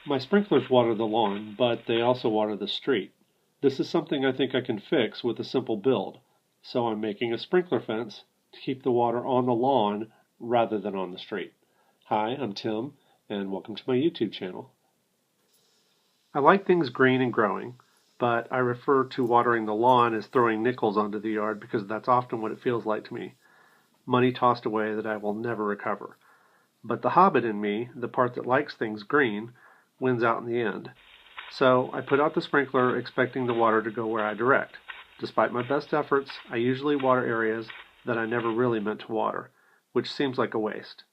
My sprinklers water the lawn, but they also water the street. This is something I think I can fix with a simple build, so I'm making a sprinkler fence to keep the water on the lawn rather than on the street. Hi, I'm Tim, and welcome to my YouTube channel. I like things green and growing, but I refer to watering the lawn as throwing nickels onto the yard because that's often what it feels like to me. Money tossed away that I will never recover. But the hobbit in me, the part that likes things green, wins out in the end. So I put out the sprinkler expecting the water to go where I direct. Despite my best efforts, I usually water areas that I never really meant to water, which seems like a waste.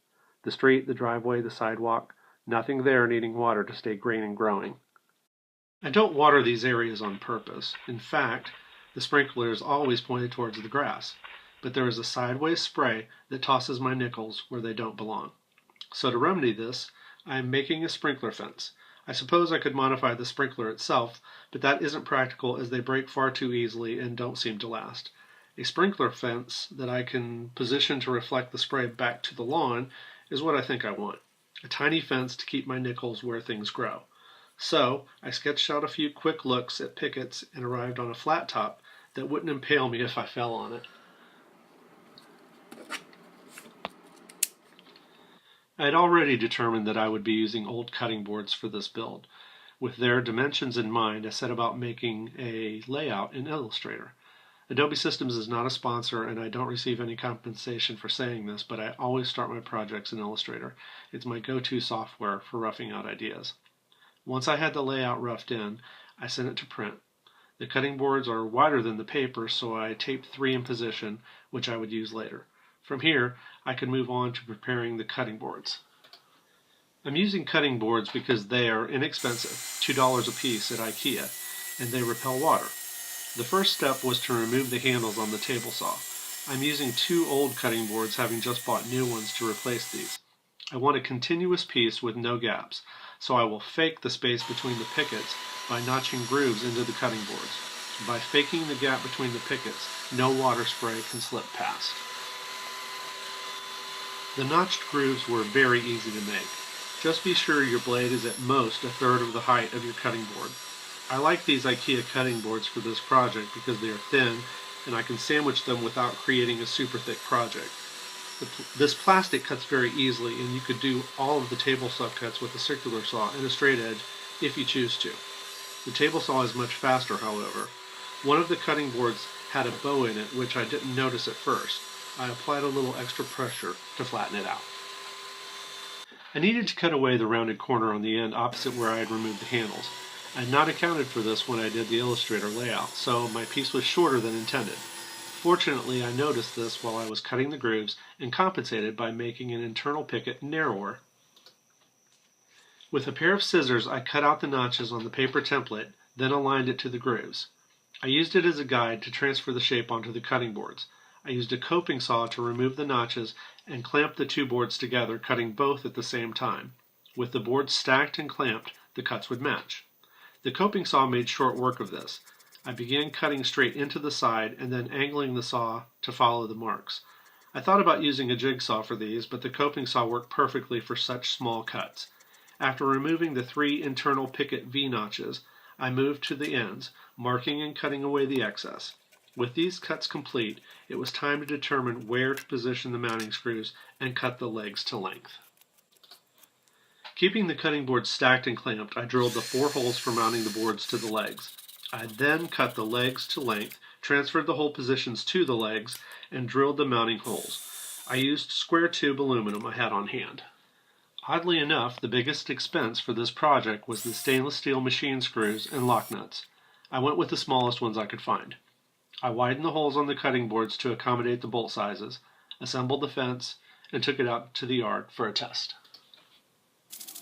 The street, the driveway, the sidewalk, nothing there needing water to stay green and growing. I don't water these areas on purpose. In fact, the sprinkler is always pointed towards the grass, but there is a sideways spray that tosses my nickels where they don't belong. So to remedy this, I am making a sprinkler fence. I suppose I could modify the sprinkler itself, but that isn't practical as they break far too easily and don't seem to last. A sprinkler fence that I can position to reflect the spray back to the lawn is what I think I want. A tiny fence to keep my nickels where things grow. So I sketched out a few quick looks at pickets and arrived on a flat top that wouldn't impale me if I fell on it. I had already determined that I would be using old cutting boards for this build. With their dimensions in mind, I set about making a layout in Illustrator. Adobe Systems is not a sponsor, and I don't receive any compensation for saying this, but I always start my projects in Illustrator. It's my go-to software for roughing out ideas. Once I had the layout roughed in, I sent it to print. The cutting boards are wider than the paper, so I taped 3 in position, which I would use later. From here, I can move on to preparing the cutting boards. I'm using cutting boards because they are inexpensive, $2 a piece at IKEA, and they repel water. The first step was to remove the handles on the table saw. I'm using 2 old cutting boards, having just bought new ones to replace these. I want a continuous piece with no gaps, so I will fake the space between the pickets by notching grooves into the cutting boards. By faking the gap between the pickets, no water spray can slip past. The notched grooves were very easy to make. Just be sure your blade is at most a third of the height of your cutting board. I like these IKEA cutting boards for this project because they are thin and I can sandwich them without creating a super thick project. This plastic cuts very easily, and you could do all of the table saw cuts with a circular saw and a straight edge if you choose to. The table saw is much faster, however. One of the cutting boards had a bow in it, which I didn't notice at first. I applied a little extra pressure to flatten it out. I needed to cut away the rounded corner on the end opposite where I had removed the handles. I had not accounted for this when I did the Illustrator layout, so my piece was shorter than intended. Fortunately, I noticed this while I was cutting the grooves and compensated by making an internal picket narrower. With a pair of scissors, I cut out the notches on the paper template, then aligned it to the grooves. I used it as a guide to transfer the shape onto the cutting boards. I used a coping saw to remove the notches and clamp the 2 boards together, cutting both at the same time. With the boards stacked and clamped, the cuts would match. The coping saw made short work of this. I began cutting straight into the side and then angling the saw to follow the marks. I thought about using a jigsaw for these, but the coping saw worked perfectly for such small cuts. After removing the 3 internal picket V-notches, I moved to the ends, marking and cutting away the excess. With these cuts complete, it was time to determine where to position the mounting screws and cut the legs to length. Keeping the cutting boards stacked and clamped, I drilled the 4 holes for mounting the boards to the legs. I then cut the legs to length, transferred the hole positions to the legs, and drilled the mounting holes. I used square tube aluminum I had on hand. Oddly enough, the biggest expense for this project was the stainless steel machine screws and lock nuts. I went with the smallest ones I could find. I widened the holes on the cutting boards to accommodate the bolt sizes, assembled the fence, and took it out to the yard for a test.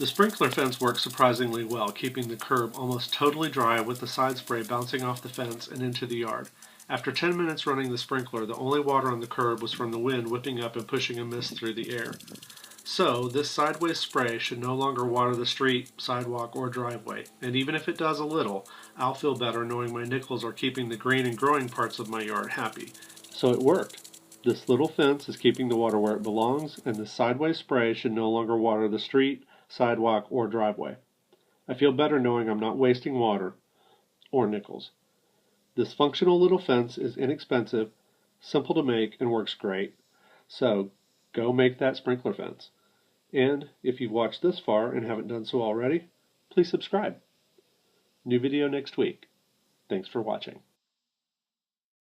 The sprinkler fence worked surprisingly well, keeping the curb almost totally dry with the side spray bouncing off the fence and into the yard. After 10 minutes running the sprinkler, the only water on the curb was from the wind whipping up and pushing a mist through the air. So, this sideways spray should no longer water the street, sidewalk, or driveway, and even if it does a little, I'll feel better knowing my nickels are keeping the green and growing parts of my yard happy. So it worked. This little fence is keeping the water where it belongs, and the sideways spray should no longer water the street, sidewalk, or driveway. I feel better knowing I'm not wasting water or nickels. This functional little fence is inexpensive, simple to make, and works great. So, go make that sprinkler fence. And if you've watched this far and haven't done so already, please subscribe. New video next week. Thanks for watching.